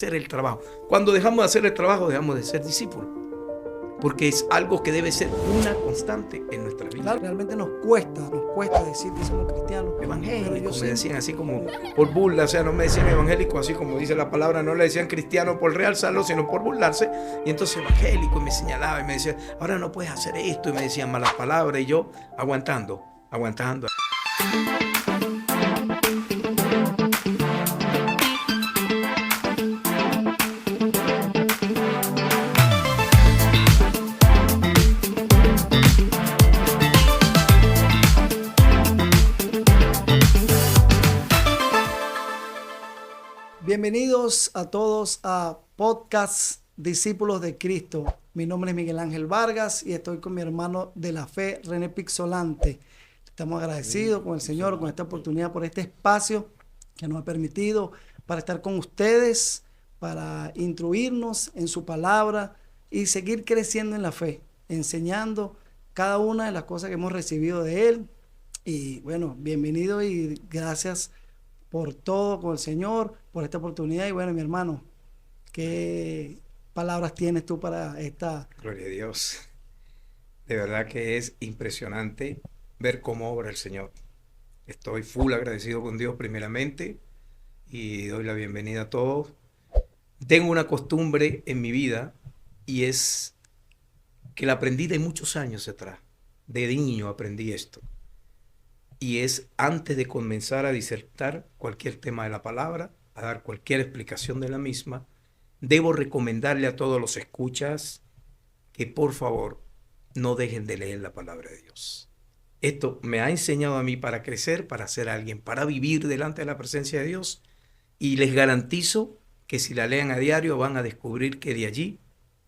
hacer el trabajo. Cuando dejamos de hacer el trabajo, dejamos de ser discípulos. Porque es algo que debe ser una constante en nuestra vida. Claro, realmente nos cuesta decir que somos cristianos. Evangélicos, me decían así como por burla, o sea, no me decían evangélico, así como dice la palabra, no le decían cristiano por realzarlo, sino por burlarse. Y entonces evangélico, y me señalaba y me decía, ahora no puedes hacer esto, y me decían malas palabras, y yo aguantando. Bienvenidos a todos a Podcast Discípulos de Cristo. Mi nombre es Miguel Ángel Vargas y estoy con mi hermano de la fe, René Pixolante. Estamos agradecidos con el Señor, con esta oportunidad, por este espacio que nos ha permitido para estar con ustedes, para instruirnos en su palabra y seguir creciendo en la fe, enseñando cada una de las cosas que hemos recibido de Él. Y bueno, bienvenido y gracias por todo con el Señor, por esta oportunidad. Y bueno, mi hermano, ¿qué palabras tienes tú para esta? Gloria a Dios. De verdad que es impresionante ver cómo obra el Señor. Estoy full agradecido con Dios primeramente y doy la bienvenida a todos. Tengo una costumbre en mi vida y es que la aprendí de muchos años atrás. De niño aprendí esto. Y es antes de comenzar a disertar cualquier tema de la palabra, a dar cualquier explicación de la misma, debo recomendarle a todos los escuchas que por favor no dejen de leer la palabra de Dios. Esto me ha enseñado a mí para crecer, para ser alguien, para vivir delante de la presencia de Dios, y les garantizo que si la lean a diario van a descubrir que de allí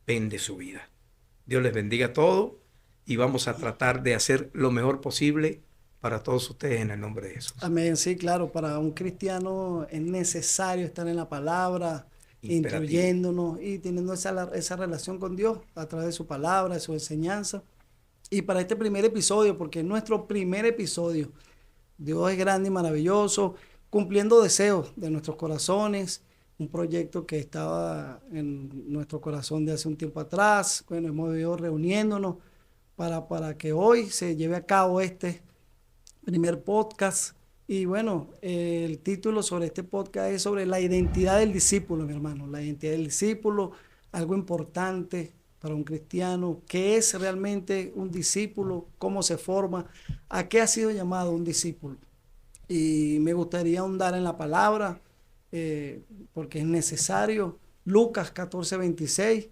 pende su vida. Dios les bendiga a todos y vamos a tratar de hacer lo mejor posible para todos ustedes en el nombre de Jesús. Amén, sí, claro, para un cristiano es necesario estar en la palabra, instruyéndonos y teniendo esa relación con Dios a través de su palabra, de su enseñanza. Y para este primer episodio, porque es nuestro primer episodio, Dios es grande y maravilloso, cumpliendo deseos de nuestros corazones, un proyecto que estaba en nuestro corazón de hace un tiempo atrás. Bueno, hemos ido reuniéndonos para que hoy se lleve a cabo este primer podcast. Y bueno, el título sobre este podcast es sobre la identidad del discípulo, mi hermano. La identidad del discípulo, algo importante para un cristiano. ¿Qué es realmente un discípulo? ¿Cómo se forma? ¿A qué ha sido llamado un discípulo? Y me gustaría ahondar en la palabra, porque es necesario. Lucas 14:26,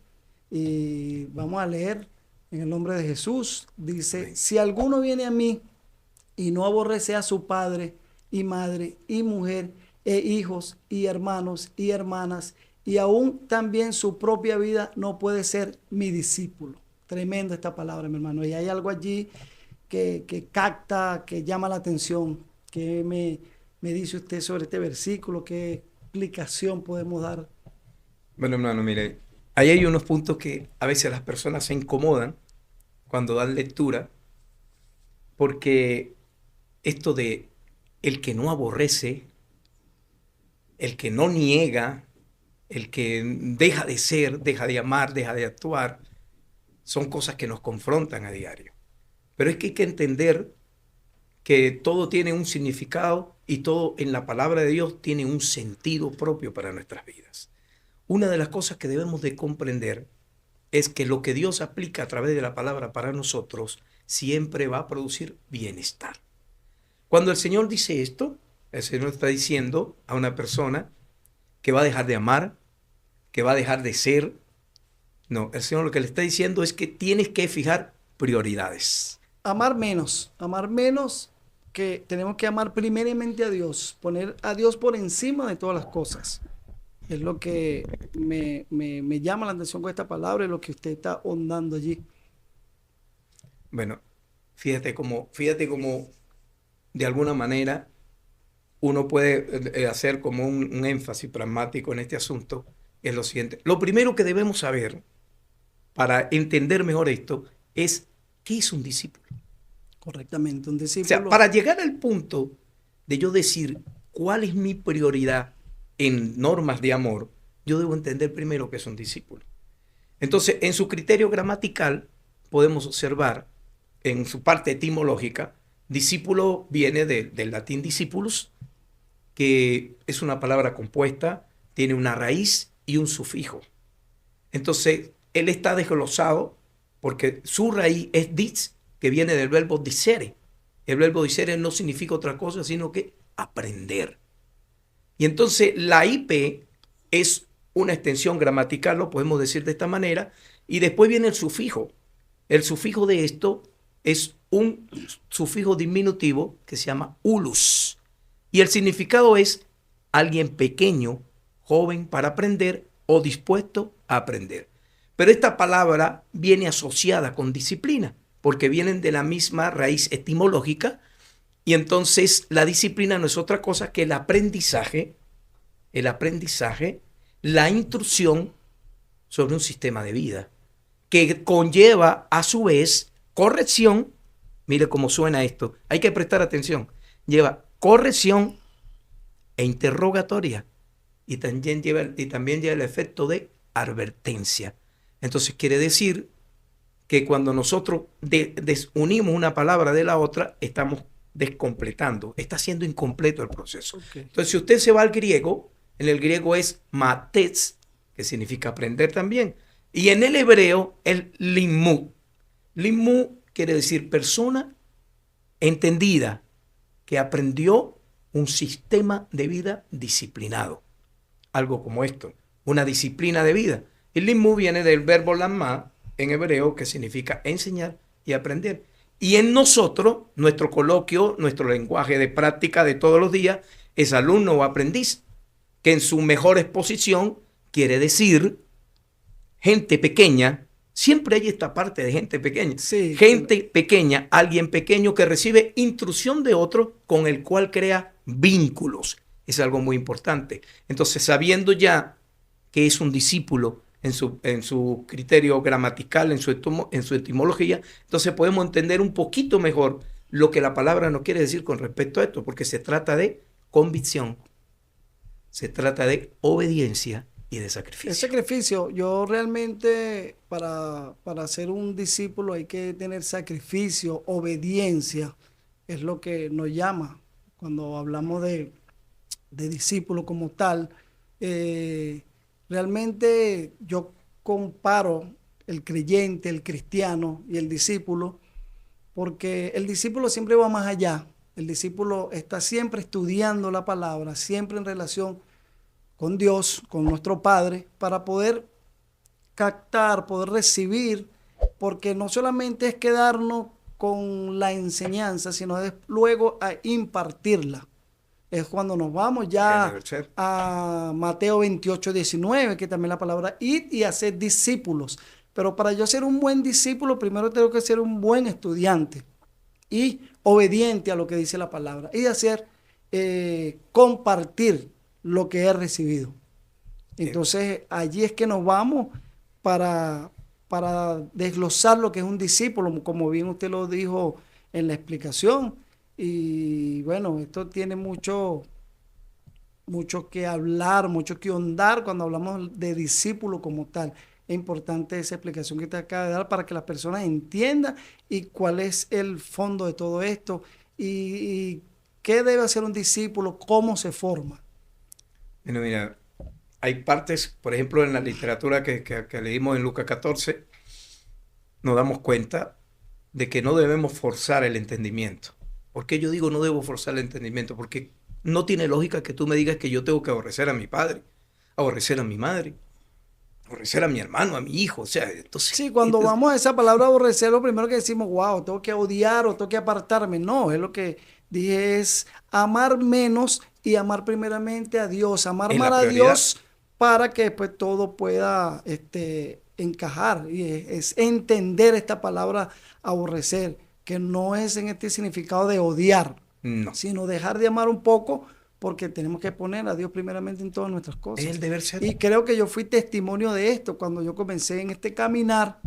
y vamos a leer en el nombre de Jesús. Dice, si alguno viene a mí y no aborrece a su padre y madre y mujer e hijos y hermanos y hermanas y aún también su propia vida, no puede ser mi discípulo. Tremenda esta palabra, mi hermano. Y hay algo allí que capta, que llama la atención. ¿Qué me dice usted sobre este versículo? ¿Qué explicación podemos dar? Bueno, hermano, mire, ahí hay unos puntos que a veces las personas se incomodan cuando dan lectura, porque esto de el que no aborrece, el que no niega, el que deja de ser, deja de amar, deja de actuar, son cosas que nos confrontan a diario. Pero es que hay que entender que todo tiene un significado y todo en la palabra de Dios tiene un sentido propio para nuestras vidas. Una de las cosas que debemos de comprender es que lo que Dios aplica a través de la palabra para nosotros siempre va a producir bienestar. Cuando el Señor dice esto, el Señor está diciendo a una persona que va a dejar de amar, que va a dejar de ser. No, el Señor lo que le está diciendo es que tienes que fijar prioridades. Amar menos, que tenemos que amar primeramente a Dios, poner a Dios por encima de todas las cosas. Es lo que me llama la atención con esta palabra y lo que usted está ahondando allí. Bueno, fíjate cómo de alguna manera uno puede hacer como un énfasis pragmático en este asunto. Es lo siguiente. Lo primero que debemos saber para entender mejor esto es ¿qué es un discípulo? Correctamente, un discípulo. O sea, para llegar al punto de yo decir cuál es mi prioridad en normas de amor, yo debo entender primero que es un discípulo. Entonces, en su criterio gramatical, podemos observar, en su parte etimológica, discípulo viene del latín discipulus, que es una palabra compuesta, tiene una raíz y un sufijo. Entonces, él está desglosado porque su raíz es dis, que viene del verbo dicere. El verbo dicere no significa otra cosa, sino que aprender. Y entonces la IP es una extensión gramatical, lo podemos decir de esta manera, y después viene el sufijo. El sufijo de esto es un sufijo diminutivo que se llama ulus. Y el significado es alguien pequeño, joven para aprender o dispuesto a aprender. Pero esta palabra viene asociada con disciplina, porque vienen de la misma raíz etimológica, y entonces la disciplina no es otra cosa que el aprendizaje, la instrucción sobre un sistema de vida, que conlleva a su vez corrección. Mire cómo suena esto, hay que prestar atención. Lleva corrección e interrogatoria, y también lleva el efecto de advertencia. Entonces quiere decir que cuando nosotros desunimos una palabra de la otra, estamos descompletando, está siendo incompleto el proceso. Okay. Entonces, si usted se va al griego, en el griego es mates, que significa aprender también, y en el hebreo es limud. Limud quiere decir persona entendida, que aprendió un sistema de vida disciplinado. Algo como esto, una disciplina de vida. El limud viene del verbo lamá en hebreo, que significa enseñar y aprender. Y en nosotros, nuestro coloquio, nuestro lenguaje de práctica de todos los días, es alumno o aprendiz, que en su mejor exposición quiere decir gente pequeña. Siempre hay esta parte de gente pequeña. Sí, gente pequeña, alguien pequeño que recibe instrucción de otro con el cual crea vínculos. Es algo muy importante. Entonces, sabiendo ya que es un discípulo en su criterio gramatical, en su etimología, entonces podemos entender un poquito mejor lo que la palabra nos quiere decir con respecto a esto, porque se trata de convicción, se trata de obediencia y de sacrificio. El sacrificio, yo realmente para ser un discípulo hay que tener sacrificio, obediencia, es lo que nos llama cuando hablamos de discípulo como tal. Realmente yo comparo el creyente, el cristiano y el discípulo, porque el discípulo siempre va más allá. El discípulo está siempre estudiando la palabra, siempre en relación con Dios, con nuestro Padre, para poder captar, poder recibir, porque no solamente es quedarnos con la enseñanza, sino luego a impartirla. Es cuando nos vamos ya a Mateo 28, 19, que también la palabra id y hacer discípulos. Pero para yo ser un buen discípulo, primero tengo que ser un buen estudiante y obediente a lo que dice la palabra y hacer, compartir lo que he recibido. Entonces, allí es que nos vamos para desglosar lo que es un discípulo, como bien usted lo dijo en la explicación. Y bueno, esto tiene mucho que hablar, mucho que ahondar cuando hablamos de discípulo como tal. Es importante esa explicación que te acaba de dar para que las personas entiendan y cuál es el fondo de todo esto y qué debe hacer un discípulo, cómo se forma. Bueno, mira, hay partes, por ejemplo, en la literatura que leímos en Lucas 14, nos damos cuenta de que no debemos forzar el entendimiento. ¿Por qué yo digo no debo forzar el entendimiento? Porque no tiene lógica que tú me digas que yo tengo que aborrecer a mi padre, aborrecer a mi madre, aborrecer a mi hermano, a mi hijo. O sea, entonces, sí, cuando vamos a esa palabra aborrecer, lo primero que decimos, wow, tengo que odiar o tengo que apartarme. No, es lo que dije, es amar menos y amar primeramente a Dios, amar más a Dios para que pues todo pueda encajar. Y es entender esta palabra aborrecer, que no es en este significado de odiar, no, sino dejar de amar un poco, porque tenemos que poner a Dios primeramente en todas nuestras cosas. Es el deber ser. Y creo que yo fui testimonio de esto cuando yo comencé en este caminar.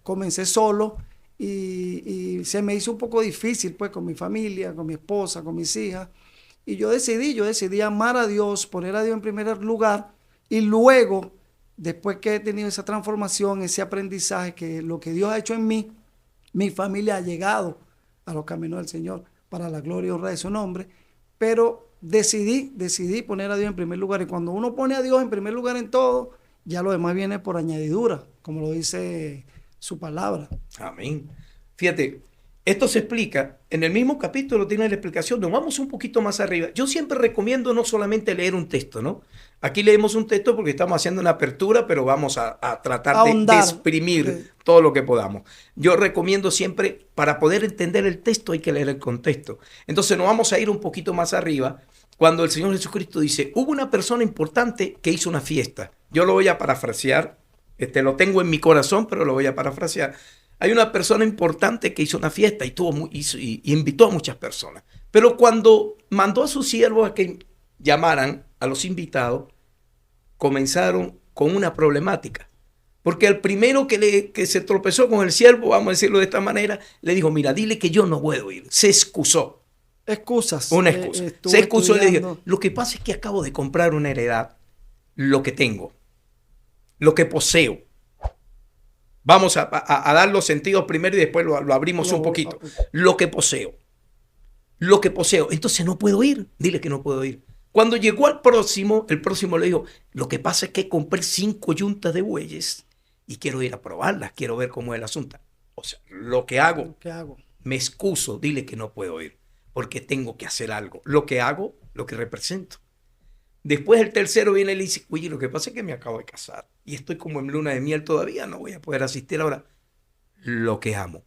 Comencé solo y se me hizo un poco difícil pues con mi familia, con mi esposa, con mis hijas. Y yo decidí amar a Dios, poner a Dios en primer lugar, y luego, después que he tenido esa transformación, ese aprendizaje, que lo que Dios ha hecho en mí, mi familia ha llegado a los caminos del Señor para la gloria y honra de su nombre, pero decidí poner a Dios en primer lugar. Y cuando uno pone a Dios en primer lugar en todo, ya lo demás viene por añadidura, como lo dice su palabra. Amén. Fíjate, esto se explica, en el mismo capítulo tiene la explicación, nos vamos un poquito más arriba. Yo siempre recomiendo no solamente leer un texto, ¿no? Aquí leemos un texto porque estamos haciendo una apertura, pero vamos a tratar de exprimir todo lo que podamos. Yo recomiendo siempre, para poder entender el texto hay que leer el contexto. Entonces nos vamos a ir un poquito más arriba, cuando el Señor Jesucristo dice, hubo una persona importante que hizo una fiesta. Yo lo voy a parafrasear, lo tengo en mi corazón, pero lo voy a parafrasear. Hay una persona importante que hizo una fiesta y invitó a muchas personas. Pero cuando mandó a sus siervos a que llamaran a los invitados, comenzaron con una problemática. Porque el primero que se tropezó con el siervo, vamos a decirlo de esta manera, le dijo, mira, dile que yo no puedo ir. Se excusó. Excusas. Una excusa. Se excusó y le dijo, lo que pasa es que acabo de comprar una heredad, lo que tengo, lo que poseo. Vamos a dar los sentidos primero y después lo abrimos un poquito. Lo que poseo. Lo que poseo. Entonces no puedo ir. Dile que no puedo ir. Cuando llegó al próximo, el próximo le dijo, lo que pasa es que compré 5 yuntas de bueyes y quiero ir a probarlas. Quiero ver cómo es el asunto. O sea, lo que hago, me excuso. Dile que no puedo ir porque tengo que hacer algo. Lo que hago, lo que represento. Después el tercero viene y le dice, oye, lo que pasa es que me acabo de casar y estoy como en luna de miel todavía, no voy a poder asistir ahora. Lo que amo.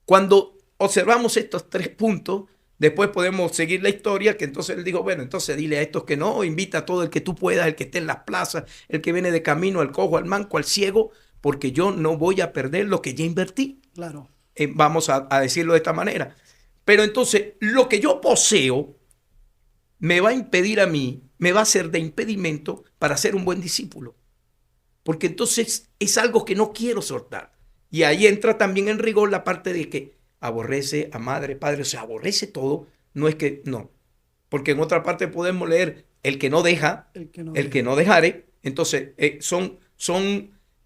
Cuando observamos estos 3 puntos, después podemos seguir la historia, que entonces él dijo, bueno, entonces dile a estos que no, invita a todo el que tú puedas, el que esté en las plazas, el que viene de camino, al cojo, al manco, al ciego, porque yo no voy a perder lo que ya invertí. Claro. Vamos a decirlo de esta manera. Pero entonces, lo que yo poseo me va a impedir a mí, me va a ser de impedimento para ser un buen discípulo. Porque entonces es algo que no quiero soltar. Y ahí entra también en rigor la parte de que aborrece a madre, padre, o sea, aborrece todo. No es que, no. Porque en otra parte podemos leer el que no deja, el que no dejare. Entonces, son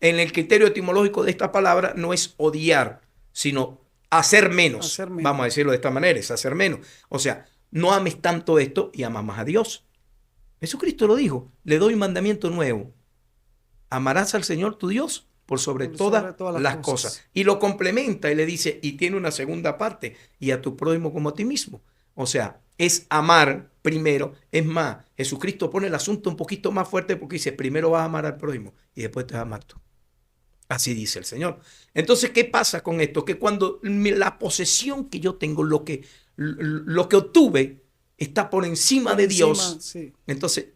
en el criterio etimológico de esta palabra, no es odiar, sino hacer menos. Vamos a decirlo de esta manera, es hacer menos. O sea, no ames tanto esto y amas más a Dios. Jesucristo lo dijo, le doy un mandamiento nuevo. Amarás al Señor tu Dios por sobre todas las cosas. Y lo complementa y le dice, y tiene una segunda parte, y a tu prójimo como a ti mismo. O sea, es amar primero. Es más, Jesucristo pone el asunto un poquito más fuerte porque dice, primero vas a amar al prójimo y después te vas a amar tú. Así dice el Señor. Entonces, ¿qué pasa con esto? Que cuando la posesión que yo tengo, lo que obtuve, está por encima de Dios, sí. Entonces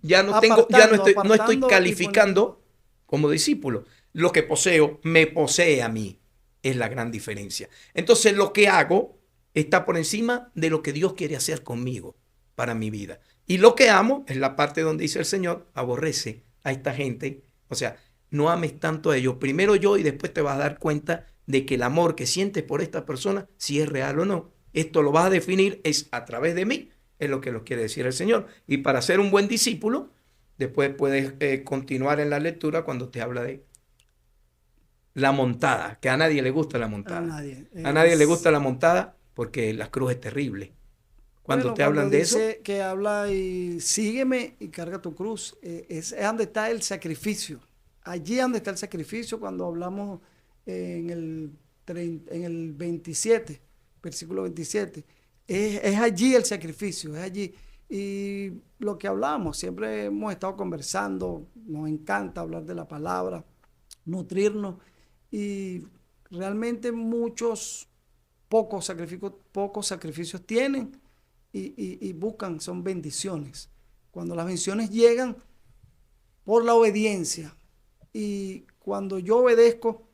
no estoy calificando como discípulo. Lo que poseo, me posee a mí. Es la gran diferencia. Entonces, lo que hago está por encima de lo que Dios quiere hacer conmigo para mi vida. Y lo que amo es la parte donde dice el Señor, aborrece a esta gente. O sea, no ames tanto a ellos. Primero yo y después te vas a dar cuenta de que el amor que sientes por esta persona, si es real o no. Esto lo vas a definir es a través de mí, es lo que nos quiere decir el Señor. Y para ser un buen discípulo, después puedes continuar en la lectura cuando te habla de la montada, que a nadie le gusta la montada. A nadie le gusta la montada porque la cruz es terrible. Cuando te hablan de eso, que habla y sígueme y carga tu cruz, es donde está el sacrificio. Allí es donde está el sacrificio cuando hablamos en el 27, versículo 27. Es allí el sacrificio, es allí. Y lo que hablamos, siempre hemos estado conversando, nos encanta hablar de la palabra, nutrirnos. Y realmente pocos sacrificios tienen y buscan, son bendiciones. Cuando las bendiciones llegan por la obediencia y cuando yo obedezco,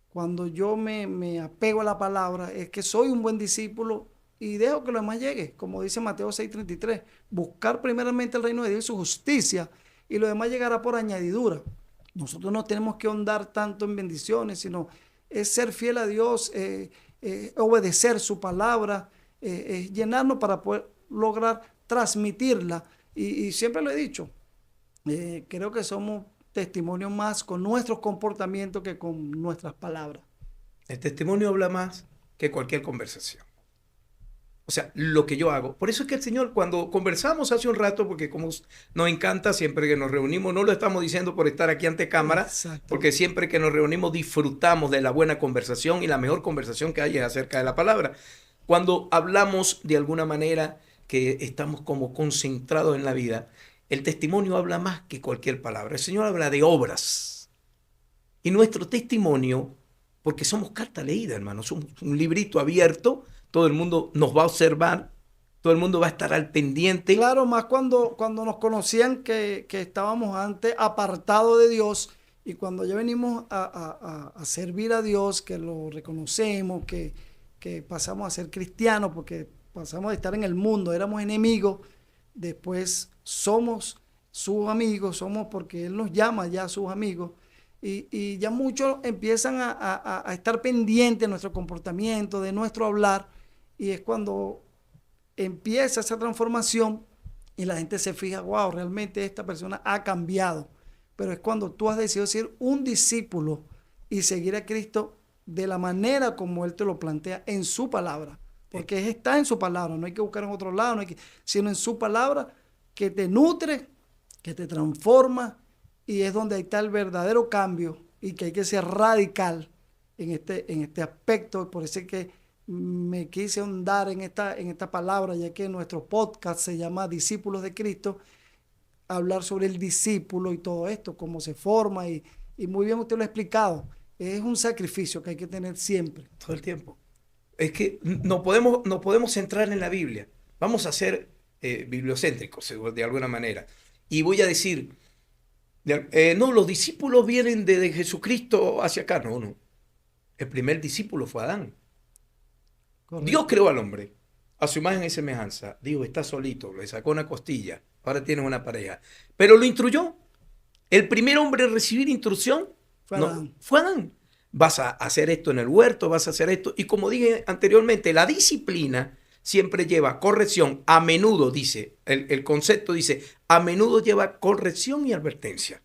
cuando yo me apego a la palabra, es que soy un buen discípulo y dejo que lo demás llegue. Como dice Mateo 6:33, buscar primeramente el reino de Dios y su justicia y lo demás llegará por añadidura. Nosotros no tenemos que ahondar tanto en bendiciones, sino es ser fiel a Dios, obedecer su palabra, llenarnos para poder lograr transmitirla. Y siempre lo he dicho, creo que somos testimonio más con nuestros comportamientos que con nuestras palabras. El testimonio habla más que cualquier conversación. O sea, lo que yo hago. Por eso es que el Señor, cuando conversamos hace un rato, porque como nos encanta, siempre que nos reunimos, no lo estamos diciendo por estar aquí ante cámara, porque siempre que nos reunimos disfrutamos de la buena conversación, y la mejor conversación que hay es acerca de la palabra. Cuando hablamos de alguna manera que estamos como concentrados en la vida, el testimonio habla más que cualquier palabra. El Señor habla de obras. Y nuestro testimonio, porque somos carta leída, hermano, somos un librito abierto. Todo el mundo nos va a observar, todo el mundo va a estar al pendiente. Claro, más cuando nos conocían que estábamos antes apartados de Dios, y cuando ya venimos a servir a Dios, que lo reconocemos, que pasamos a ser cristianos, porque pasamos de estar en el mundo, éramos enemigos, después somos sus amigos, somos porque Él nos llama ya sus amigos. Y ya muchos empiezan a estar pendientes de nuestro comportamiento, de nuestro hablar. Y es cuando empieza esa transformación y la gente se fija, wow, realmente esta persona ha cambiado. Pero es cuando tú has decidido ser un discípulo y seguir a Cristo de la manera como Él te lo plantea en su palabra. Porque está en su palabra, no hay que buscar en otro lado, sino en su palabra, que te nutre, que te transforma, y es donde está el verdadero cambio, y que hay que ser radical en este aspecto. Por eso es que me quise ahondar en esta palabra, ya que nuestro podcast se llama Discípulos de Cristo, hablar sobre el discípulo y todo esto, cómo se forma, y muy bien usted lo ha explicado. Es un sacrificio que hay que tener siempre. Todo el tiempo. Es que no podemos centrar en la Biblia. Vamos a ser bibliocéntricos, de alguna manera. Y voy a decir, no, los discípulos vienen de Jesucristo hacia acá. No. El primer discípulo fue Adán. Correcto. Dios creó al hombre a su imagen y semejanza. Dijo, está solito, le sacó una costilla, ahora tienes una pareja. Pero lo instruyó. El primer hombre en recibir instrucción fue Adán. Vas a hacer esto en el huerto, vas a hacer esto. Y como dije anteriormente, la disciplina siempre lleva corrección. A menudo, dice, el concepto dice, a menudo lleva corrección y advertencia.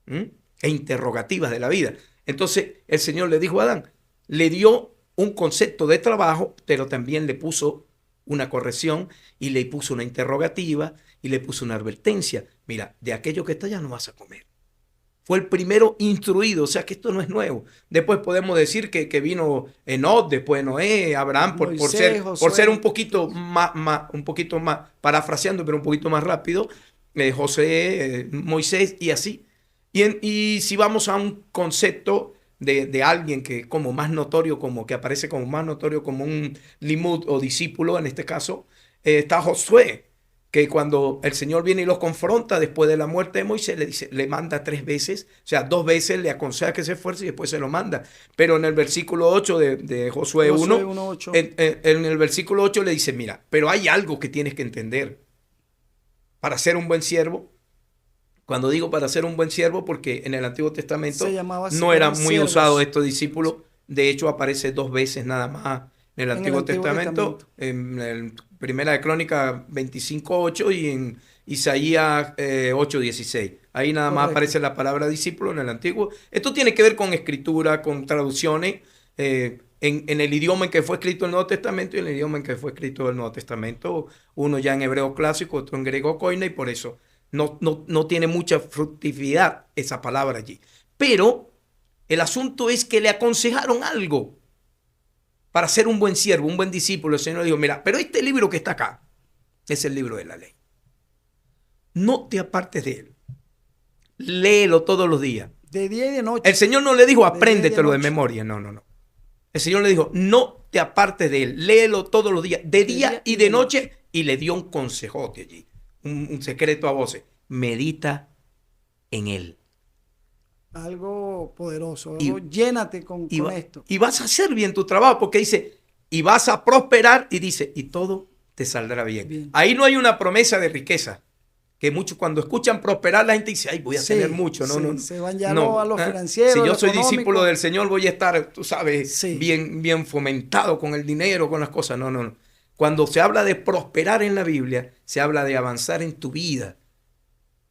E interrogativas de la vida. Entonces el Señor le dijo a Adán, le dio un concepto de trabajo, pero también le puso una corrección, y le puso una interrogativa, y le puso una advertencia. Mira, de aquello que está allá no vas a comer. Fue el primero instruido, o sea que esto no es nuevo. Después podemos decir que vino Enoc, después Noé, Abraham, por ser un poquito más, parafraseando, pero un poquito más rápido, José, Moisés y así. Y si vamos a un concepto de alguien que como más notorio, como que aparece como más notorio como un limud o discípulo, en este caso, está Josué, que cuando el Señor viene y los confronta después de la muerte de Moisés, le manda 3 veces, o sea, 2 veces le aconseja que se esfuerce y después se lo manda. Pero en el versículo 8 de Josué 1, en el versículo 8 le dice, mira, pero hay algo que tienes que entender. Para ser un buen siervo, cuando digo para ser un buen siervo, porque en el Antiguo Testamento no era muy usado estos discípulos, de hecho aparece 2 veces nada más en el Antiguo Testamento, en el Primera de Crónicas 25:8 y en Isaías 8:16. Ahí nada más aparece la palabra discípulo en el Antiguo. Esto tiene que ver con escritura, con traducciones, en el idioma en que fue escrito el Nuevo Testamento y en el idioma en que fue escrito el Nuevo Testamento. Uno ya en hebreo clásico, otro en griego koine, y por eso no tiene mucha fructividad esa palabra allí. Pero el asunto es que le aconsejaron algo para ser un buen siervo, un buen discípulo. El Señor le dijo, mira, pero este libro que está acá es el libro de la ley. No te apartes de él. Léelo todos los días. De día y de noche. El Señor no le dijo, apréndetelo de memoria. No. El Señor le dijo, no te apartes de él. Léelo todos los días, de día y de noche. Y le dio un consejote allí, un secreto a voces. Medita en él. Algo poderoso, llénate con esto. Y vas a hacer bien tu trabajo, porque dice, y vas a prosperar, y dice, y todo te saldrá bien. Ahí no hay una promesa de riqueza, que muchos cuando escuchan prosperar, la gente dice, ay, voy a tener mucho. No. Se van ya a lo financiero. Si yo soy discípulo del Señor, voy a estar, tú sabes, bien fomentado con el dinero, con las cosas. No. Cuando se habla de prosperar en la Biblia, se habla de avanzar en tu vida.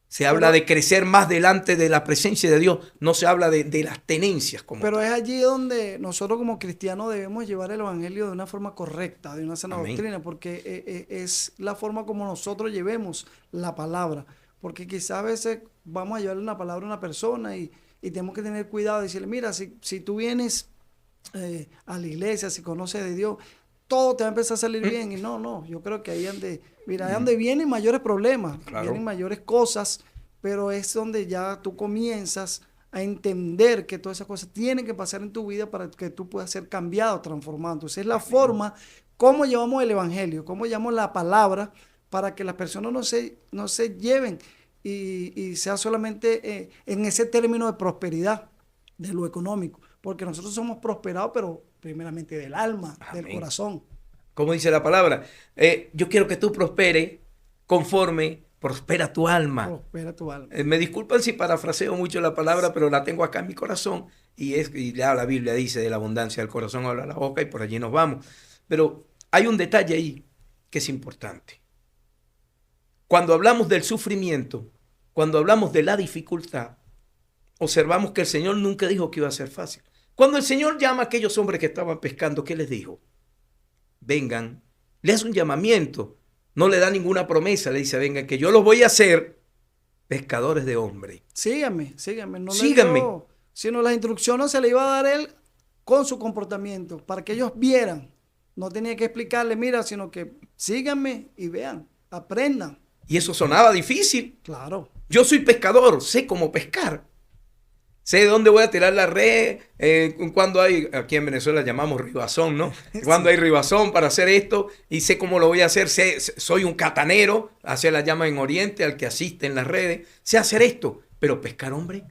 Se habla de crecer más delante de la presencia de Dios. No se habla de las tenencias como Pero tal. es allí donde nosotros como cristianos debemos llevar el evangelio de una forma correcta, de una sana Amén. doctrina, porque es la forma como nosotros llevemos la palabra. Porque quizás a veces vamos a llevarle una palabra a una persona y tenemos que tener cuidado de decirle, mira, si tú vienes a la iglesia, si conoces de Dios, todo te va a empezar a salir bien. Y no, yo creo que ahí donde vienen mayores problemas, Claro. vienen mayores cosas, pero es donde ya tú comienzas a entender que todas esas cosas tienen que pasar en tu vida para que tú puedas ser cambiado, transformado. Entonces es la forma, cómo llevamos el evangelio, cómo llevamos la palabra para que las personas no se lleven y sea solamente en ese término de prosperidad, de lo económico, porque nosotros somos prosperados, pero primeramente del alma, Amén. del corazón. Como dice la palabra, yo quiero que tú prosperes conforme prospera tu alma. Prospera tu alma. Me disculpan si parafraseo mucho la palabra, pero la tengo acá en mi corazón y ya la Biblia dice de la abundancia del corazón habla la boca y por allí nos vamos. Pero hay un detalle ahí que es importante. Cuando hablamos del sufrimiento, cuando hablamos de la dificultad, observamos que el Señor nunca dijo que iba a ser fácil. Cuando el Señor llama a aquellos hombres que estaban pescando, ¿qué les dijo? Vengan, le hace un llamamiento, no le da ninguna promesa, le dice, vengan, que yo los voy a hacer pescadores de hombres. Síganme. Síganme. Sino las instrucciones se le iba a dar él con su comportamiento, para que ellos vieran. No tenía que explicarle, mira, sino que síganme y vean, aprendan. Y eso sonaba difícil. Claro. Yo soy pescador, sé cómo pescar. Sé de dónde voy a tirar la red, cuando hay, aquí en Venezuela llamamos ribazón, ¿no? Cuando hay ribazón para hacer esto y sé cómo lo voy a hacer. Soy un catanero, así la llama en Oriente, al que asiste en las redes. Sé hacer esto, pero pescar, hombre.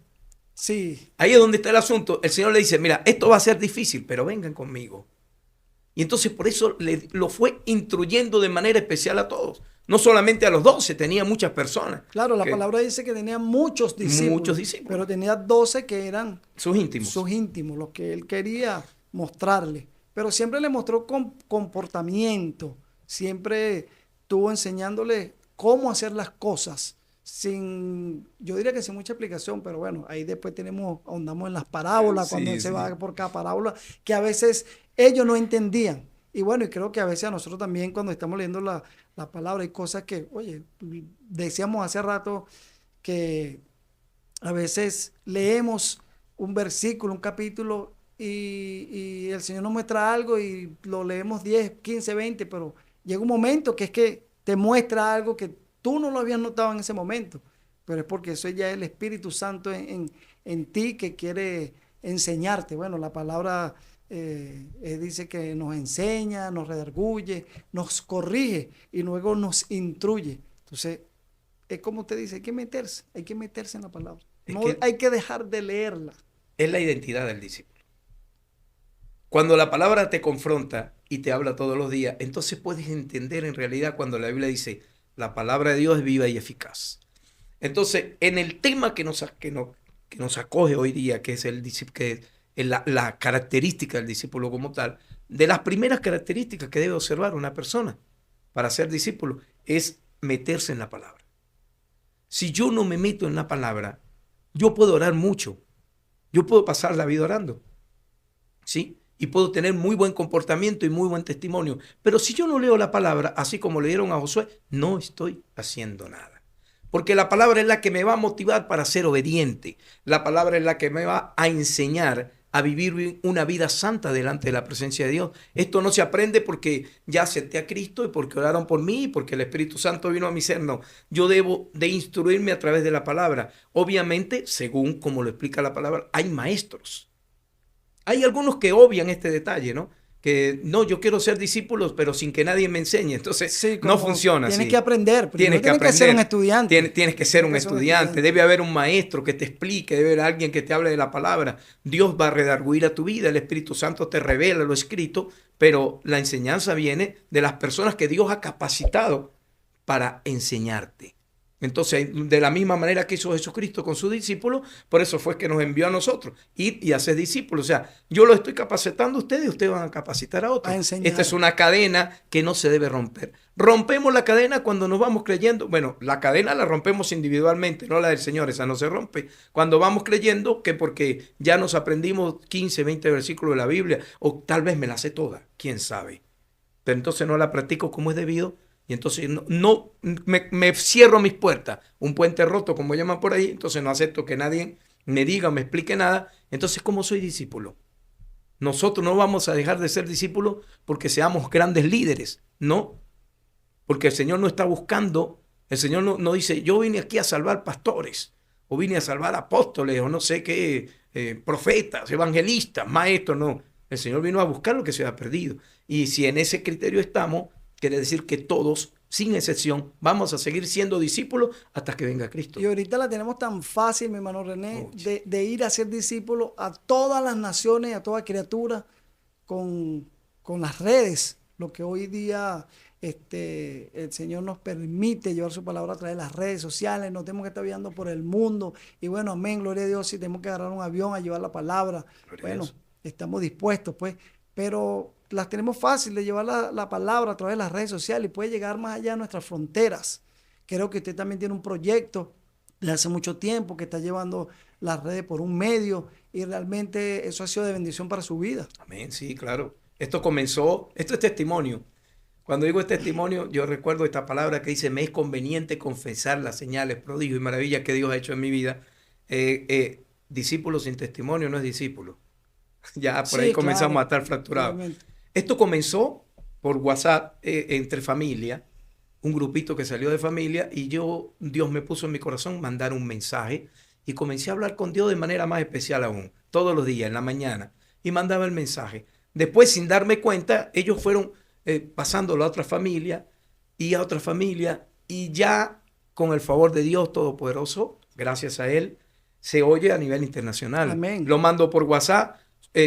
Sí. Ahí es donde está el asunto. El Señor le dice, mira, esto va a ser difícil, pero vengan conmigo. Y entonces por eso lo fue instruyendo de manera especial a todos. No solamente a los 12, tenía muchas personas. Claro, la palabra dice que tenía muchos discípulos. Pero tenía 12 que eran sus íntimos, los que él quería mostrarle. Pero siempre le mostró comportamiento. Siempre estuvo enseñándole cómo hacer las cosas. Yo diría que sin mucha explicación, pero bueno, ahí después ahondamos en las parábolas, cuando él se va por cada parábola, que a veces ellos no entendían. Y bueno, y creo que a veces a nosotros también cuando estamos leyendo la palabra hay cosas que, oye, decíamos hace rato que a veces leemos un versículo, un capítulo y el Señor nos muestra algo y lo leemos 10, 15, 20, pero llega un momento que es que te muestra algo que tú no lo habías notado en ese momento, pero es porque eso ya es el Espíritu Santo en ti que quiere enseñarte. Bueno, la palabra dice que nos enseña, nos redarguye, nos corrige y luego nos instruye. Entonces, es como usted dice, hay que meterse en la palabra. Hay que dejar de leerla. Es la identidad del discípulo. Cuando la palabra te confronta y te habla todos los días, entonces puedes entender en realidad cuando la Biblia dice, la palabra de Dios es viva y eficaz. Entonces, en el tema que nos acoge hoy día, que es la característica del discípulo como tal, de las primeras características que debe observar una persona para ser discípulo es meterse en la palabra. Si yo no me meto en la palabra, yo puedo orar mucho, yo puedo pasar la vida orando, ¿sí? Y puedo tener muy buen comportamiento y muy buen testimonio, pero si yo no leo la palabra, así como le dieron a Josué, no estoy haciendo nada. Porque la palabra es la que me va a motivar para ser obediente, la palabra es la que me va a enseñar a vivir una vida santa delante de la presencia de Dios. Esto no se aprende porque ya acepté a Cristo y porque oraron por mí y porque el Espíritu Santo vino a mi ser. No, yo debo de instruirme a través de la palabra. Obviamente, según como lo explica la palabra, hay maestros. Hay algunos que obvian este detalle, ¿no? Que no, yo quiero ser discípulo, pero sin que nadie me enseñe. Entonces, sí, no funciona así. Tienes que aprender. Tienes que ser un estudiante. Tienes que ser un estudiante. Debe haber un maestro que te explique, debe haber alguien que te hable de la palabra. Dios va a redarguir a tu vida, el Espíritu Santo te revela lo escrito, pero la enseñanza viene de las personas que Dios ha capacitado para enseñarte. Entonces, de la misma manera que hizo Jesucristo con sus discípulos, por eso fue que nos envió a nosotros, ir y hacer discípulos. O sea, yo los estoy capacitando a ustedes y ustedes van a capacitar a otros. A enseñar. Esta es una cadena que no se debe romper. Rompemos la cadena cuando nos vamos creyendo. Bueno, la cadena la rompemos individualmente, no la del Señor, esa no se rompe. Cuando vamos creyendo que porque ya nos aprendimos 15, 20 versículos de la Biblia, o tal vez me la sé toda, quién sabe. Pero entonces no la practico como es debido. Y entonces me cierro mis puertas, un puente roto como llaman por ahí, entonces no acepto que nadie me diga o me explique nada. Entonces, ¿cómo soy discípulo? Nosotros no vamos a dejar de ser discípulos porque seamos grandes líderes, no, porque el Señor no está buscando, el Señor no dice, yo vine aquí a salvar pastores, o vine a salvar apóstoles, o no sé qué, profetas, evangelistas, maestros, no. El Señor vino a buscar lo que se ha perdido. Y si en ese criterio estamos, quiere decir que todos, sin excepción, vamos a seguir siendo discípulos hasta que venga Cristo. Y ahorita la tenemos tan fácil, mi hermano René, de ir a ser discípulos a todas las naciones, a toda criatura, con las redes. Lo que hoy día el Señor nos permite llevar su palabra a través de las redes sociales. No tenemos que estar viajando por el mundo. Y bueno, amén, gloria a Dios, si tenemos que agarrar un avión a llevar la palabra, bueno, estamos dispuestos, pues. Pero las tenemos fácil de llevar la palabra a través de las redes sociales y puede llegar más allá de nuestras fronteras. Creo que usted también tiene un proyecto de hace mucho tiempo que está llevando las redes por un medio y realmente eso ha sido de bendición para su vida. Amén, sí, claro. Esto es testimonio. Cuando digo testimonio, yo recuerdo esta palabra que dice, me es conveniente confesar las señales, prodigios y maravillas que Dios ha hecho en mi vida. Discípulo sin testimonio no es discípulo. Ya por ahí comenzamos a estar fracturados. Claramente. Esto comenzó por WhatsApp entre familia, un grupito que salió de familia y Dios me puso en mi corazón mandar un mensaje y comencé a hablar con Dios de manera más especial aún, todos los días, en la mañana, y mandaba el mensaje. Después, sin darme cuenta, ellos fueron pasándolo a otra familia y a otra familia y ya con el favor de Dios Todopoderoso, gracias a Él, se oye a nivel internacional. Amén. Lo mando por WhatsApp.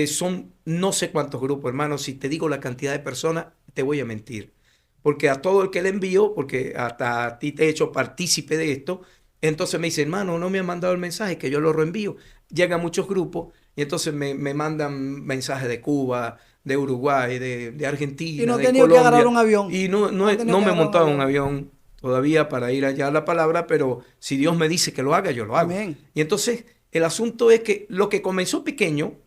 Son no sé cuántos grupos, hermanos. Si te digo la cantidad de personas, te voy a mentir. Porque a todo el que le envío, porque hasta a ti te he hecho partícipe de esto, entonces me dice, hermano, no me han mandado el mensaje, que yo lo reenvío. Llegan muchos grupos y entonces me mandan mensajes de Cuba, de Uruguay, de Argentina, y no de tenía Colombia. Que agarrar un avión. Y no me he montado en un avión todavía para ir allá a la palabra, pero si Dios me dice que lo haga, yo lo hago. Amén. Y entonces el asunto es que lo que comenzó pequeño,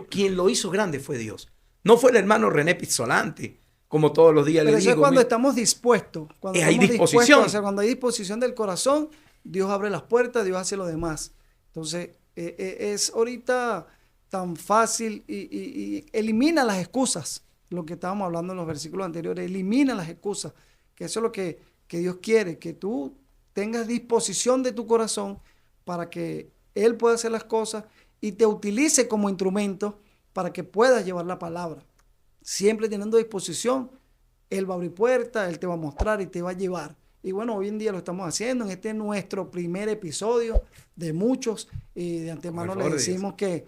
quien lo hizo grande fue Dios. No fue el hermano René Pizzolante, como todos los días le digo. Pero eso es cuando estamos dispuestos. Cuando hay disposición. O sea, cuando hay disposición del corazón, Dios abre las puertas, Dios hace lo demás. Entonces, es ahorita tan fácil y elimina las excusas. Lo que estábamos hablando en los versículos anteriores, elimina las excusas. Que eso es lo que Dios quiere, que tú tengas disposición de tu corazón para que Él pueda hacer las cosas y te utilice como instrumento para que puedas llevar la palabra. Siempre teniendo disposición, Él va a abrir puertas, Él te va a mostrar y te va a llevar. Y bueno, hoy en día lo estamos haciendo. Este es nuestro primer episodio de muchos. Y de antemano les decimos que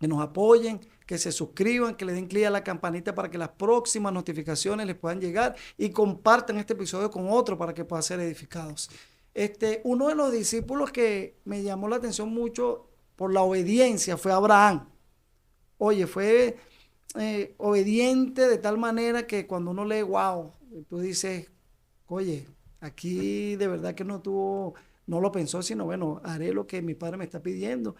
nos apoyen, que se suscriban, que le den clic a la campanita para que las próximas notificaciones les puedan llegar y compartan este episodio con otro para que puedan ser edificados. Uno de los discípulos que me llamó la atención mucho por la obediencia fue Abraham. Oye, fue obediente de tal manera que cuando uno lee, wow, tú dices, oye, aquí de verdad que no lo pensó, sino bueno, haré lo que mi padre me está pidiendo.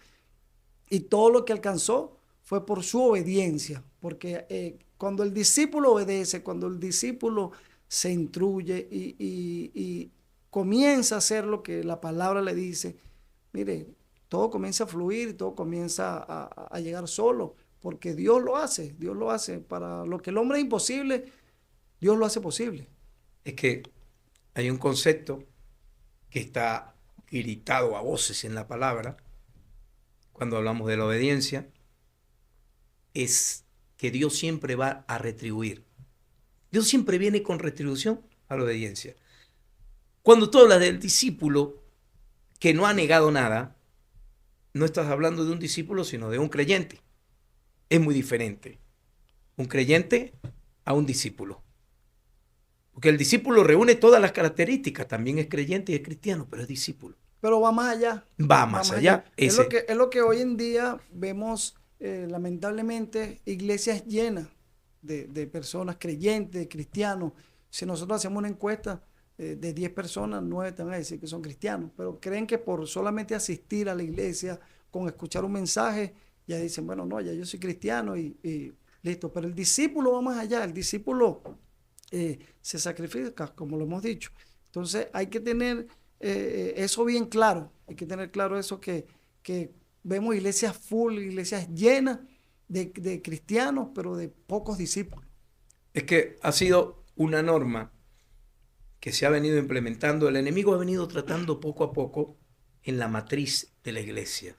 Y todo lo que alcanzó fue por su obediencia, porque cuando el discípulo obedece, cuando el discípulo se instruye y comienza a hacer lo que la palabra le dice, mire, todo comienza a fluir, todo comienza a llegar solo, porque Dios lo hace para lo que el hombre es imposible, Dios lo hace posible. Es que hay un concepto que está gritado a voces en la palabra, cuando hablamos de la obediencia, es que Dios siempre va a retribuir. Dios siempre viene con retribución a la obediencia. Cuando tú hablas del discípulo que no ha negado nada, no estás hablando de un discípulo, sino de un creyente. Es muy diferente un creyente a un discípulo. Porque el discípulo reúne todas las características. También es creyente y es cristiano, pero es discípulo. Pero va más allá. Va más allá. Es lo que hoy en día vemos, lamentablemente, iglesias llenas de personas creyentes, cristianos. Si nosotros hacemos una encuesta de 10 personas, 9 te van a decir que son cristianos, pero creen que por solamente asistir a la iglesia, con escuchar un mensaje, ya dicen, bueno, no, ya yo soy cristiano y listo. Pero el discípulo va más allá, el discípulo se sacrifica, como lo hemos dicho. Entonces hay que tener eso bien claro, hay que tener claro eso que vemos iglesias full, iglesias llenas de cristianos, pero de pocos discípulos. Es que ha sido una norma que se ha venido implementando, el enemigo ha venido tratando poco a poco en la matriz de la iglesia.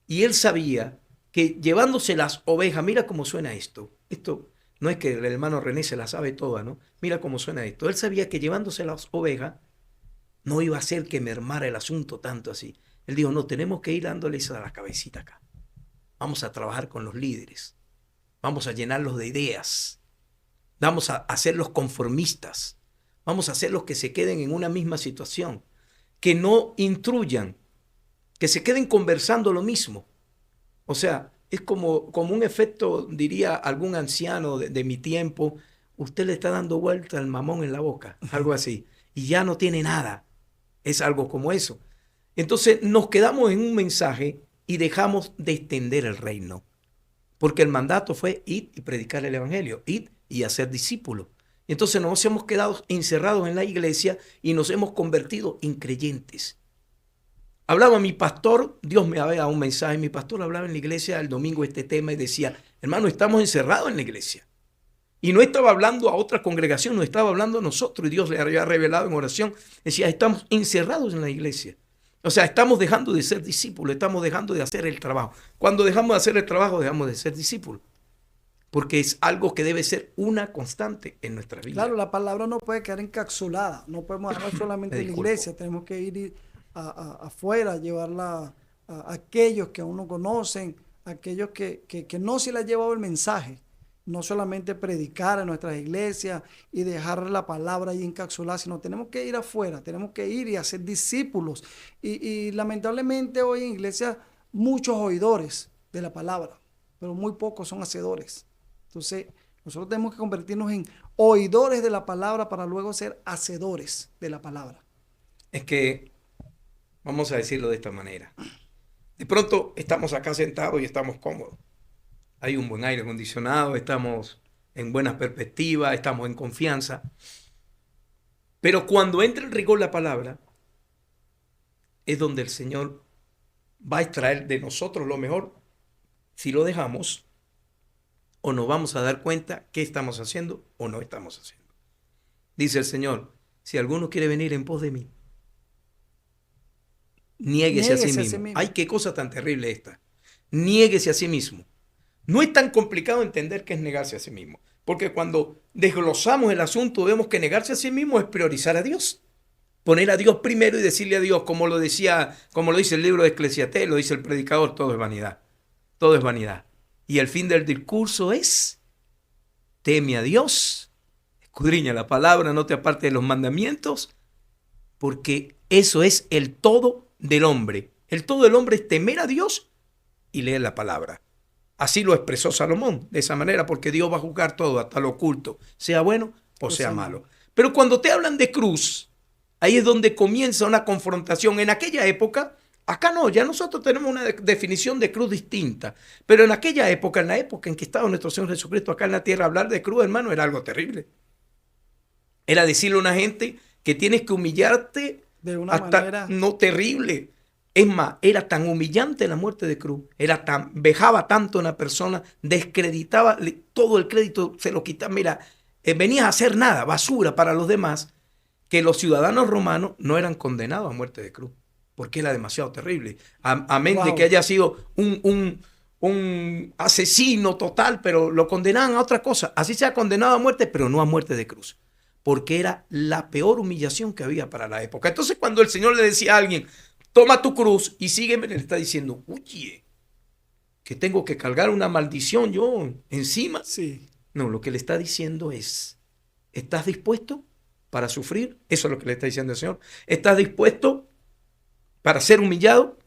Y él sabía que llevándose las ovejas, mira cómo suena esto. Esto no es que el hermano René se la sabe toda, ¿no? Mira cómo suena esto. Él sabía que llevándose las ovejas no iba a hacer que mermara el asunto tanto así. Él dijo, no, tenemos que ir dándoles a la cabecita acá. Vamos a trabajar con los líderes. Vamos a llenarlos de ideas. Vamos a hacerlos conformistas. Vamos a hacerlos que se queden en una misma situación. Que no intruyan. Que se queden conversando lo mismo. O sea, es como un efecto, diría algún anciano de mi tiempo, usted le está dando vuelta al mamón en la boca, algo así, y ya no tiene nada. Es algo como eso. Entonces nos quedamos en un mensaje y dejamos de extender el reino. Porque el mandato fue ir y predicar el evangelio, ir y hacer discípulos. Entonces nos hemos quedado encerrados en la iglesia y nos hemos convertido en creyentes. Hablaba mi pastor, Dios me había dado un mensaje, mi pastor hablaba en la iglesia el domingo este tema y decía, hermano, estamos encerrados en la iglesia. Y no estaba hablando a otra congregación, no estaba hablando a nosotros. Y Dios le había revelado en oración, decía, estamos encerrados en la iglesia. O sea, estamos dejando de ser discípulos, estamos dejando de hacer el trabajo. Cuando dejamos de hacer el trabajo, dejamos de ser discípulos. Porque es algo que debe ser una constante en nuestra vida. Claro, la palabra no puede quedar encapsulada. No podemos dejarla solamente en la iglesia. Tenemos que ir afuera, llevarla a aquellos que aún no conocen, a aquellos que no se les ha llevado el mensaje. No solamente predicar en nuestras iglesias y dejar la palabra ahí encapsulada, sino tenemos que ir afuera, tenemos que ir y hacer discípulos. Y lamentablemente hoy en iglesia muchos oidores de la palabra, pero muy pocos son hacedores. Entonces nosotros tenemos que convertirnos en oidores de la palabra para luego ser hacedores de la palabra. Es que, vamos a decirlo de esta manera, de pronto estamos acá sentados y estamos cómodos. Hay un buen aire acondicionado, estamos en buenas perspectivas, estamos en confianza. Pero cuando entra en rigor la palabra, es donde el Señor va a extraer de nosotros lo mejor si lo dejamos o nos vamos a dar cuenta qué estamos haciendo o no estamos haciendo. Dice el Señor, si alguno quiere venir en pos de mí, niéguese a sí mismo. Ay, qué cosa tan terrible esta. Niéguese a sí mismo. No es tan complicado entender qué es negarse a sí mismo, porque cuando desglosamos el asunto vemos que negarse a sí mismo es priorizar a Dios, poner a Dios primero y decirle a Dios, como lo dice el libro de Eclesiastés, lo dice el predicador, todo es vanidad, todo es vanidad. Y el fin del discurso es, teme a Dios, escudriña la palabra, no te apartes de los mandamientos, porque eso es el todo del hombre. El todo del hombre es temer a Dios y leer la palabra. Así lo expresó Salomón, de esa manera, porque Dios va a juzgar todo, hasta lo oculto, sea bueno o sea malo. Pero cuando te hablan de cruz, ahí es donde comienza una confrontación. En aquella época, acá no, ya nosotros tenemos una definición de cruz distinta, pero en aquella época, en la época en que estaba nuestro Señor Jesucristo acá en la tierra, hablar de cruz, hermano, era algo terrible. Era decirle a una gente que tienes que humillarte de una hasta manera no terrible. Es más, era tan humillante la muerte de cruz, vejaba tanto a una persona, descreditaba, todo el crédito se lo quitaba. Mira, venías a hacer nada, basura para los demás, que los ciudadanos romanos no eran condenados a muerte de cruz, porque era demasiado terrible. Amén de que haya sido un asesino total, pero lo condenaban a otra cosa. Así se ha condenado a muerte, pero no a muerte de cruz, porque era la peor humillación que había para la época. Entonces, cuando el Señor le decía a alguien, toma tu cruz y sígueme, le está diciendo, oye, que tengo que cargar una maldición yo encima. Sí. No, lo que le está diciendo es, ¿Estás dispuesto para sufrir? Eso es lo que le está diciendo el Señor. ¿Estás dispuesto para ser humillado?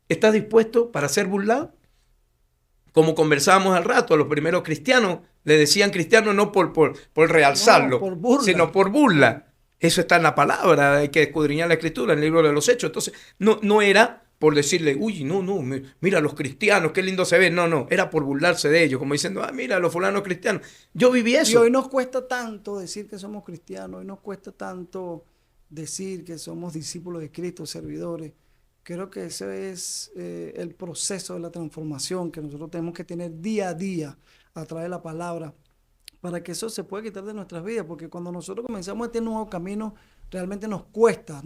¿Estás dispuesto para ser burlado? Como conversábamos al rato, a los primeros cristianos le decían cristianos no por realzarlo, no, por burla, sino por burla. Eso está en la palabra, hay que escudriñar la escritura, en el libro de los Hechos. Entonces, no era por decirle, uy, no, mira los cristianos, qué lindo se ven. No, era por burlarse de ellos, como diciendo, mira los fulanos cristianos. Yo viví eso. Y hoy nos cuesta tanto decir que somos cristianos, hoy nos cuesta tanto decir que somos discípulos de Cristo, servidores. Creo que ese es el proceso de la transformación que nosotros tenemos que tener día a día a través de la palabra para que eso se pueda quitar de nuestras vidas, porque cuando nosotros comenzamos este nuevo camino, realmente nos cuesta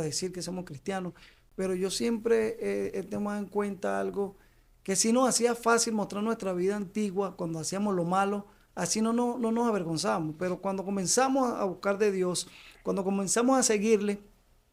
decir que somos cristianos, pero yo siempre he tomado en cuenta algo, que si nos hacía fácil mostrar nuestra vida antigua cuando hacíamos lo malo, así no nos avergonzamos, pero cuando comenzamos a buscar de Dios, cuando comenzamos a seguirle,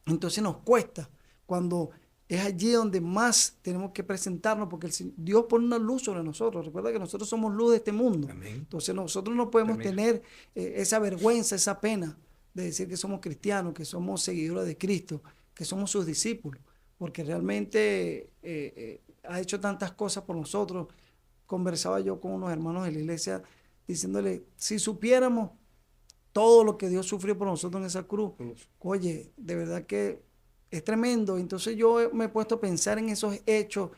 entonces nos cuesta, cuando es allí donde más tenemos que presentarnos, porque Dios pone una luz sobre nosotros. Recuerda que nosotros somos luz de este mundo. Amén. Entonces nosotros no podemos Amén. tener esa vergüenza, esa pena de decir que somos cristianos, que somos seguidores de Cristo, que somos sus discípulos, porque realmente ha hecho tantas cosas por nosotros. Conversaba yo con unos hermanos de la iglesia diciéndole, si supiéramos todo lo que Dios sufrió por nosotros en esa cruz, oye, de verdad que es tremendo. Entonces yo me he puesto a pensar en esos hechos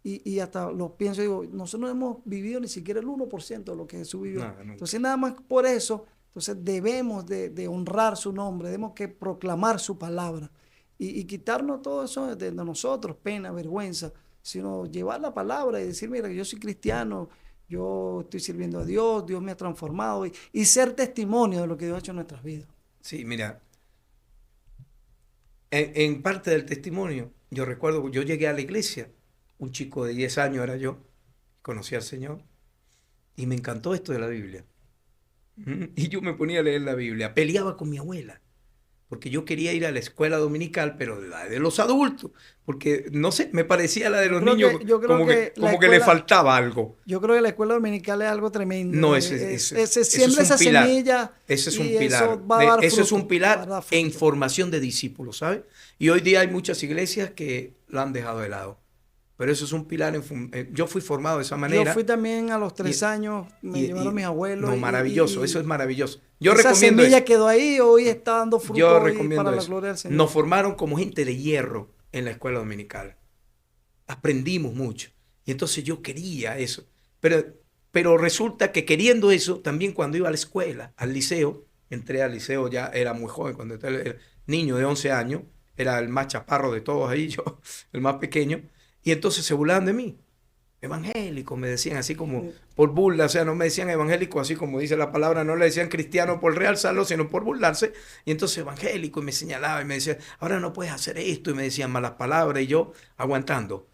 y hasta los pienso y digo, nosotros no hemos vivido ni siquiera el 1% de lo que Jesús vivió. No. Entonces nada más por eso, entonces debemos de honrar su nombre, debemos que proclamar su palabra y quitarnos todo eso de nosotros, pena, vergüenza, sino llevar la palabra y decir, mira, yo soy cristiano, yo estoy sirviendo a Dios, Dios me ha transformado y ser testimonio de lo que Dios ha hecho en nuestras vidas. Sí, mira, en parte del testimonio, yo recuerdo, yo llegué a la iglesia, un chico de 10 años era yo, conocí al Señor, y me encantó esto de la Biblia. Y yo me ponía a leer la Biblia, peleaba con mi abuela, porque yo quería ir a la escuela dominical, pero la de los adultos, porque no sé, me parecía la de los niños, como que le faltaba algo. Yo creo que la escuela dominical es algo tremendo. No, siempre esa semilla. Ese es un pilar. Eso es un pilar en formación de discípulos, ¿sabes? Y hoy día hay muchas iglesias que lo han dejado de lado. Pero eso es un pilar. Yo fui formado de esa manera. Yo fui también a los 3 años, me llevaron mis abuelos. No, maravilloso, eso es maravilloso. Esa semilla quedó ahí, hoy está dando fruto para la gloria del Señor. Nos formaron como gente de hierro en la escuela dominical. Aprendimos mucho. Y entonces yo quería eso. Pero resulta que queriendo eso, también cuando iba a la escuela, al liceo, entré al liceo, ya era muy joven, cuando era niño de 11 años, era el más chaparro de todos ahí, yo, el más pequeño. Y entonces se burlaban de mí. Evangélico, me decían así como por burla, o sea, no me decían evangélico así como dice la palabra, no le decían cristiano por realzarlo, sino por burlarse. Y entonces evangélico, y me señalaba y me decía, ahora no puedes hacer esto, y me decían malas palabras, y yo aguantando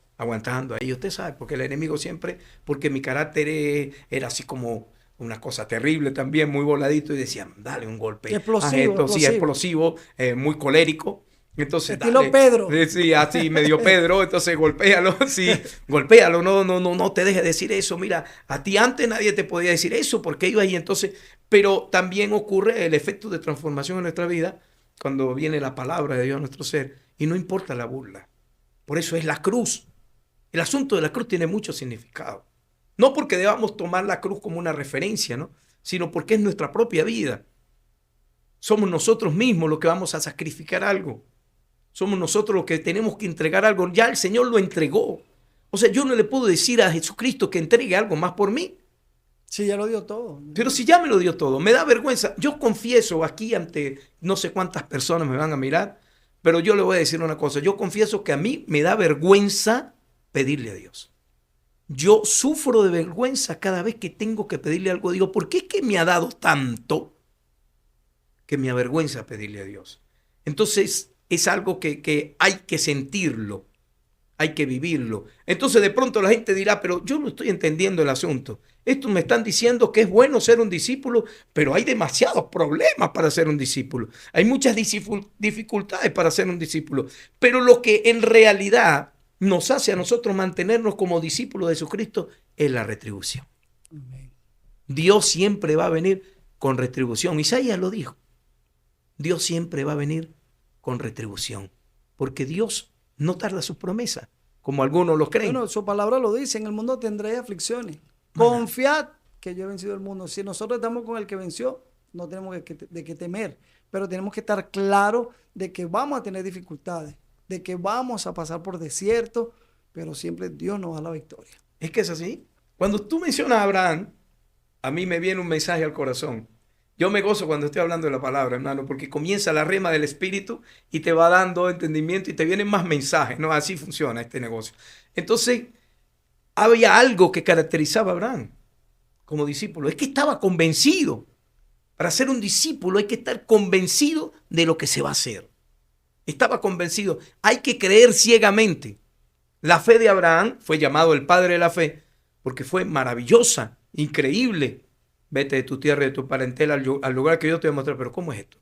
ahí. Usted sabe, porque el enemigo siempre, porque mi carácter era así como una cosa terrible también, muy voladito, y decían, dale un golpe. Explosivo. Sí, explosivo, muy colérico. Entonces, estilo Pedro. Sí, así medio Pedro, entonces golpéalo, sí, golpéalo, no te dejes decir eso. Mira, a ti antes nadie te podía decir eso, porque iba ahí entonces, pero también ocurre el efecto de transformación en nuestra vida cuando viene la palabra de Dios a nuestro ser, y no importa la burla. Por eso es la cruz. El asunto de la cruz tiene mucho significado. No porque debamos tomar la cruz como una referencia, ¿no? Sino porque es nuestra propia vida. Somos nosotros mismos los que vamos a sacrificar algo. Somos nosotros los que tenemos que entregar algo. Ya el Señor lo entregó. O sea, yo no le puedo decir a Jesucristo que entregue algo más por mí. Sí, ya lo dio todo. Pero si ya me lo dio todo, me da vergüenza. Yo confieso aquí ante no sé cuántas personas me van a mirar, pero yo le voy a decir una cosa. Yo confieso que a mí me da vergüenza pedirle a Dios. Yo sufro de vergüenza cada vez que tengo que pedirle algo a Dios. ¿Por qué es que me ha dado tanto que me avergüenza pedirle a Dios? Entonces, es algo que hay que sentirlo, hay que vivirlo. Entonces de pronto la gente dirá, pero yo no estoy entendiendo el asunto. Estos me están diciendo que es bueno ser un discípulo, pero hay demasiados problemas para ser un discípulo. Hay muchas dificultades para ser un discípulo. Pero lo que en realidad nos hace a nosotros mantenernos como discípulos de Jesucristo es la retribución. Amén. Dios siempre va a venir con retribución. Isaías lo dijo. Dios siempre va a venir con retribución, porque Dios no tarda sus promesas, como algunos lo creen. Bueno, su palabra lo dice, en el mundo tendréis aflicciones. Confiad que yo he vencido el mundo. Si nosotros estamos con el que venció, no tenemos de qué temer, pero tenemos que estar claros de que vamos a tener dificultades, de que vamos a pasar por desiertos, pero siempre Dios nos da la victoria. Es que es así. Cuando tú mencionas a Abraham, a mí me viene un mensaje al corazón. Yo me gozo cuando estoy hablando de la palabra, hermano, porque comienza la rema del Espíritu y te va dando entendimiento y te vienen más mensajes, ¿no? Así funciona este negocio. Entonces, había algo que caracterizaba a Abraham como discípulo. Es que estaba convencido. Para ser un discípulo hay que estar convencido de lo que se va a hacer. Estaba convencido. Hay que creer ciegamente. La fe de Abraham fue llamado el padre de la fe porque fue maravillosa, increíble. Vete de tu tierra y de tu parentela al lugar que yo te voy a mostrar. Pero ¿cómo es esto?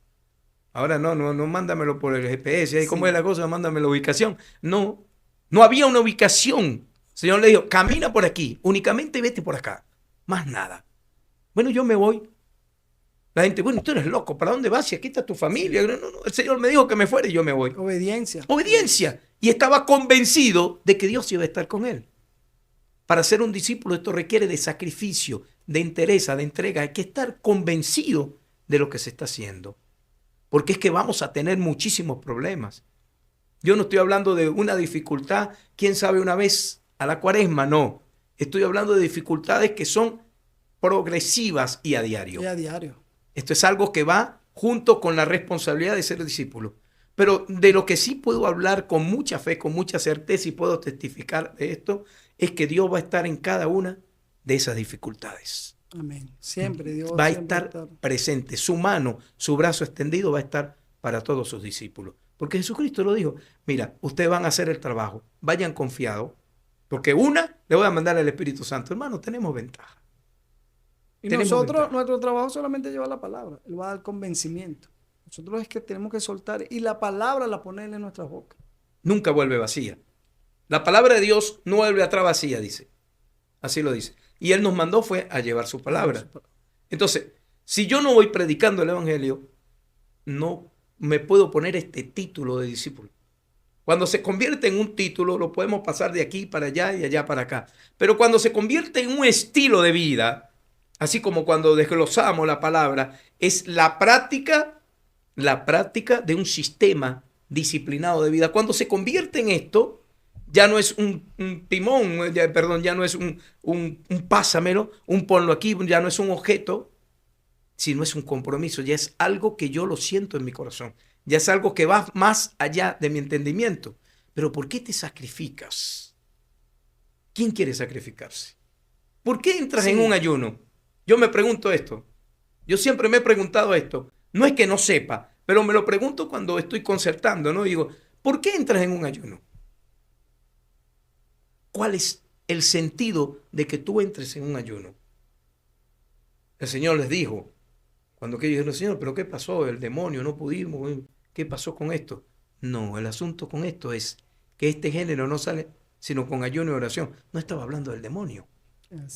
Ahora no mándamelo por el GPS. ¿Cómo es la cosa? Mándame la ubicación. No había una ubicación. El Señor le dijo, camina por aquí, únicamente vete por acá. Más nada. Bueno, yo me voy. La gente, bueno, tú eres loco, ¿para dónde vas? Si aquí está tu familia. No, el Señor me dijo que me fuera y yo me voy. Obediencia. Y estaba convencido de que Dios iba a estar con él. Para ser un discípulo esto requiere de sacrificio, de entereza, de entrega. Hay que estar convencido de lo que se está haciendo. Porque es que vamos a tener muchísimos problemas. Yo no estoy hablando de una dificultad, quién sabe, una vez a la cuaresma, no. Estoy hablando de dificultades que son progresivas y a diario. Esto es algo que va junto con la responsabilidad de ser discípulo. Pero de lo que sí puedo hablar con mucha fe, con mucha certeza y puedo testificar de esto, es que Dios va a estar en cada una de esas dificultades. Amén. Siempre Dios va a estar presente. Su mano, su brazo extendido va a estar para todos sus discípulos. Porque Jesucristo lo dijo, mira, ustedes van a hacer el trabajo, vayan confiados, porque le voy a mandar al Espíritu Santo. Hermano, tenemos ventaja. Y nosotros, nuestro trabajo solamente lleva la palabra, Él va a dar convencimiento. Nosotros es que tenemos que soltar y la palabra la poner en nuestra boca. Nunca vuelve vacía. La palabra de Dios no vuelve atrás vacía, dice. Así lo dice. Y Él nos mandó fue a llevar su palabra. Entonces, si yo no voy predicando el Evangelio, no me puedo poner este título de discípulo. Cuando se convierte en un título, lo podemos pasar de aquí para allá y allá para acá. Pero cuando se convierte en un estilo de vida, así como cuando desglosamos la palabra, es la práctica de un sistema disciplinado de vida. Cuando se convierte en esto, ya no es un timón, ya no es un pásamelo, un ponlo aquí, ya no es un objeto, sino es un compromiso, ya es algo que yo lo siento en mi corazón, ya es algo que va más allá de mi entendimiento. Pero ¿por qué te sacrificas? ¿Quién quiere sacrificarse? ¿Por qué entras en un ayuno? Yo me pregunto esto, yo siempre me he preguntado esto, no es que no sepa, pero me lo pregunto cuando estoy concertando, ¿no? Digo, ¿por qué entras en un ayuno? ¿Cuál es el sentido de que tú entres en un ayuno? El Señor les dijo, cuando ellos dijeron, Señor, ¿pero qué pasó? El demonio, no pudimos, ¿qué pasó con esto? No, el asunto con esto es que este género no sale sino con ayuno y oración. No estaba hablando del demonio.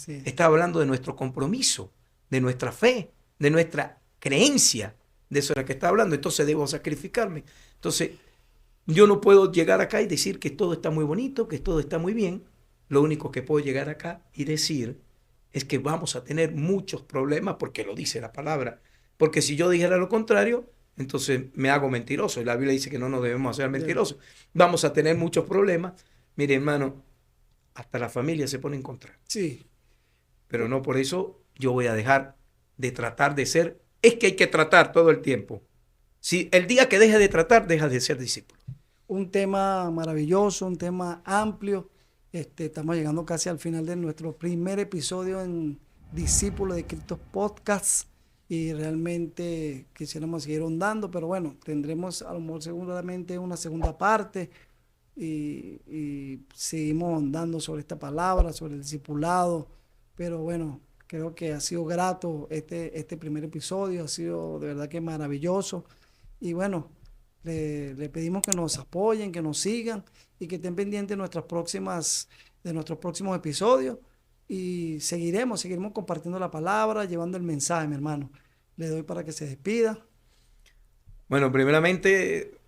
Estaba hablando de nuestro compromiso, de nuestra fe, de nuestra creencia. De eso era que estaba hablando. Entonces debo sacrificarme. Entonces yo no puedo llegar acá y decir que todo está muy bonito, que todo está muy bien. Lo único que puedo llegar acá y decir es que vamos a tener muchos problemas porque lo dice la palabra. Porque si yo dijera lo contrario, entonces me hago mentiroso. Y la Biblia dice que no nos debemos hacer mentirosos. Vamos a tener muchos problemas. Mire, hermano, hasta la familia se pone en contra. Sí. Pero no por eso yo voy a dejar de tratar de ser. Es que hay que tratar todo el tiempo. Si el día que deje de tratar, deja de ser discípulo. Un tema maravilloso, un tema amplio. Estamos llegando casi al final de nuestro primer episodio en Discípulos de Cristo Podcast y realmente quisiéramos seguir ahondando, pero bueno, tendremos a lo mejor seguramente una segunda parte y seguimos ahondando sobre esta palabra, sobre el discipulado, pero bueno, creo que ha sido grato este primer episodio, ha sido de verdad que maravilloso y bueno, le pedimos que nos apoyen, que nos sigan y que estén pendientes de nuestros próximos episodios y seguiremos compartiendo la palabra, llevando el mensaje, mi hermano. Le doy para que se despida. Bueno, primeramente,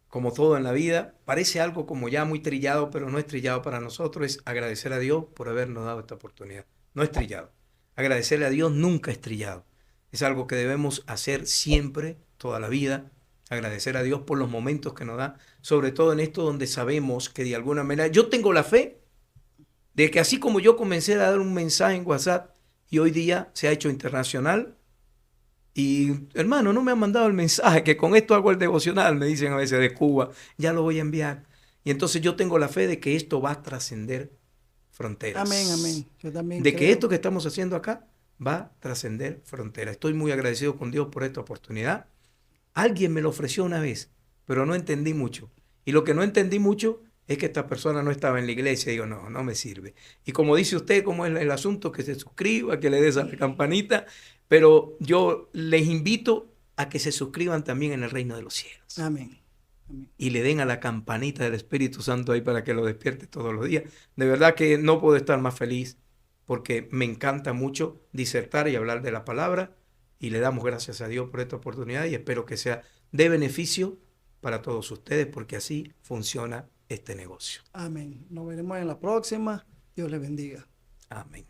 como todo en la vida, parece algo como ya muy trillado, pero no es trillado para nosotros, es agradecer a Dios por habernos dado esta oportunidad. No es trillado. Agradecerle a Dios nunca es trillado. Es algo que debemos hacer siempre, toda la vida. Agradecer a Dios por los momentos que nos da, sobre todo en esto donde sabemos que de alguna manera, yo tengo la fe de que así como yo comencé a dar un mensaje en WhatsApp y hoy día se ha hecho internacional, y hermano, no me han mandado el mensaje, que con esto hago el devocional, me dicen a veces de Cuba, ya lo voy a enviar. Y entonces yo tengo la fe de que esto va a trascender fronteras. Amén, amén. Yo también De que creo. esto que estamos haciendo acá va a trascender fronteras. Estoy muy agradecido con Dios por esta oportunidad. Alguien me lo ofreció una vez, pero no entendí mucho. Y lo que no entendí mucho es que esta persona no estaba en la iglesia. Digo, no, no me sirve. Y como dice usted, como es el asunto, que se suscriba, que le des a la campanita, pero yo les invito a que se suscriban también en el reino de los cielos. Amén. Amén. Y le den a la campanita del Espíritu Santo ahí para que lo despierte todos los días. De verdad que no puedo estar más feliz porque me encanta mucho disertar y hablar de la palabra y le damos gracias a Dios por esta oportunidad y espero que sea de beneficio para todos ustedes porque así funciona este negocio. Amén. Nos veremos en la próxima. Dios les bendiga. Amén.